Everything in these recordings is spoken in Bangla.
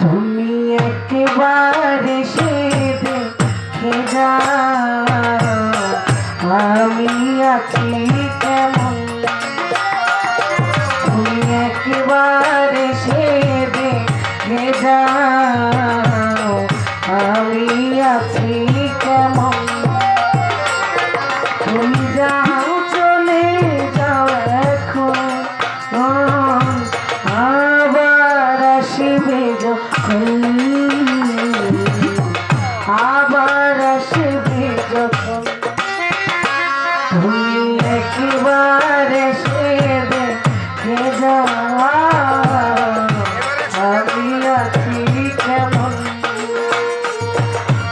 তুমি একেবারে সে দেখে যাও আমি আছি কেমন। তুমি একেবারে সে দেখে যাও আমি আছি কেমন। তুমি যাও চলে যাও এখন আবার আসবে যখন, আবার আসবে যখন। তুমি একেবারে সে দেখে যাও আমি আছি কেমন।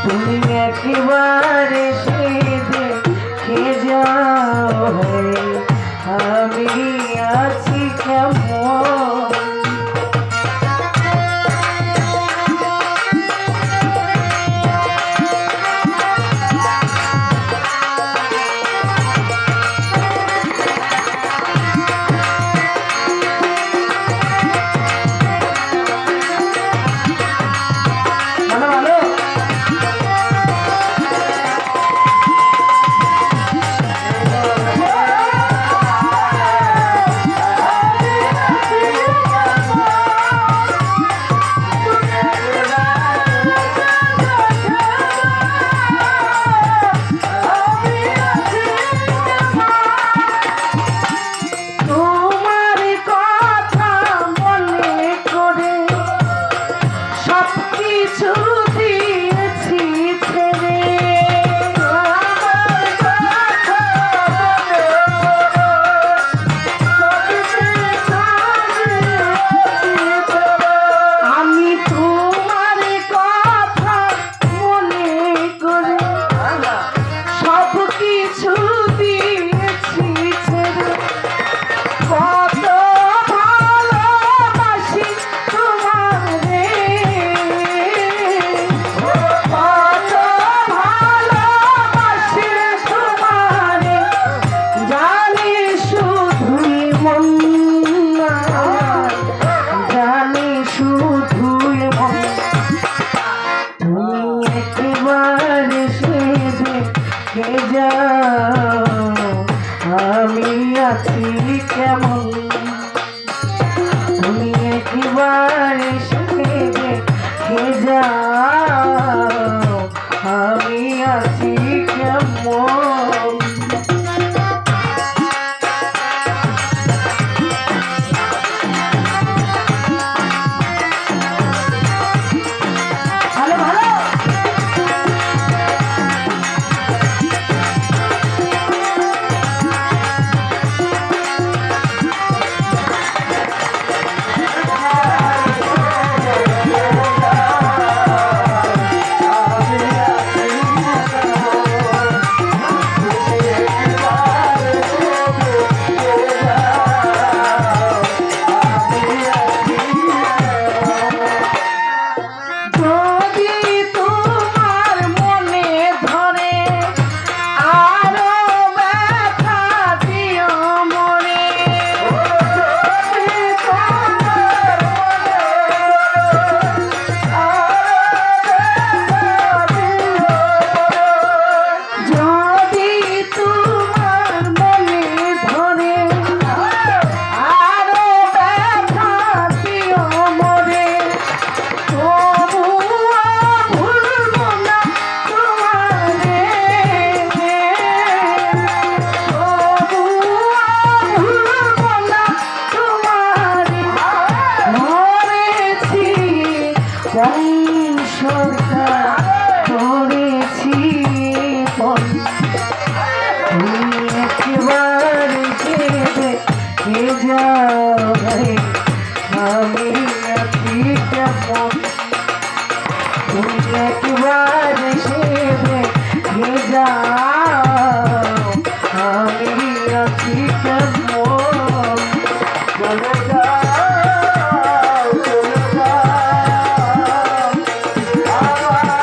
তুমি একেবারে সে দেখে যাও আমি আছি কেমন। আমি আছি কেমন। তুমি একেবারে সে দেখে যাও আমি আছি কেমন। করেছি তুমি একেবারে দেখে যাও আমি আছি কেমন। তুমি একেবারে দেখে যাও আমি আছি কেমন। চলে যাও চলে যাও আবার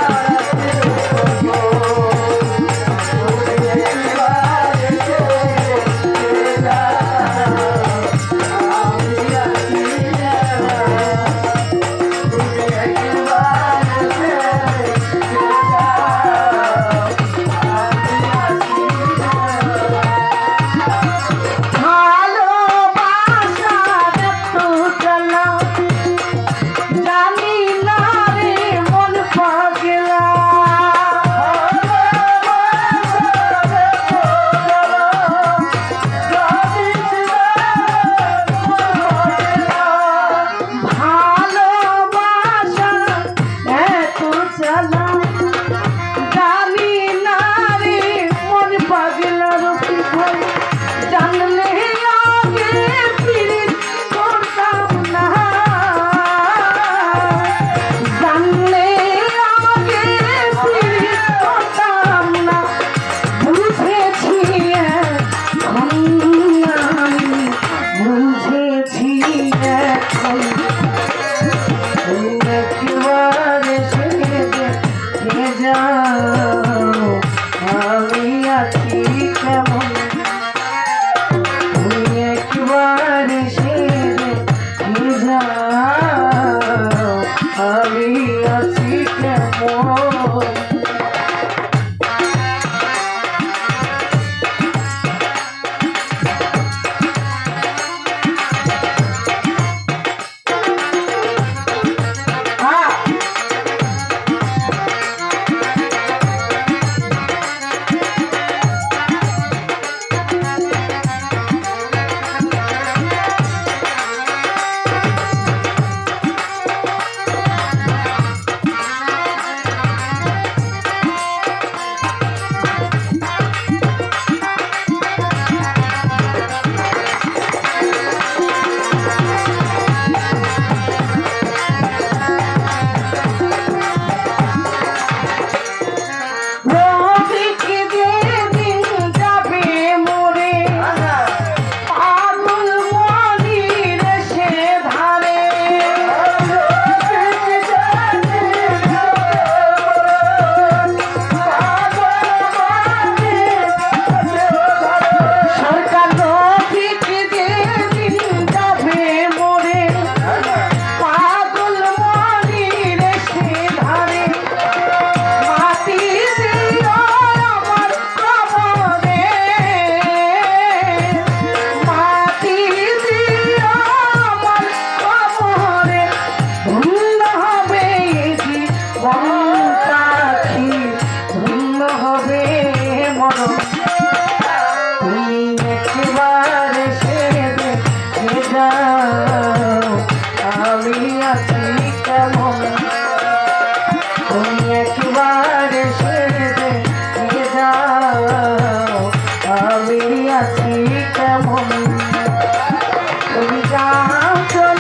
একবার এসে দেখে যাও আমি আছি কেমন। তুমি একবার এসে দেখে যাও আমি আছি কেমন। আমি আছি কেমন। তুমি একবার এসে দেখে যাও আমি আছি কেমন। তুমি যাও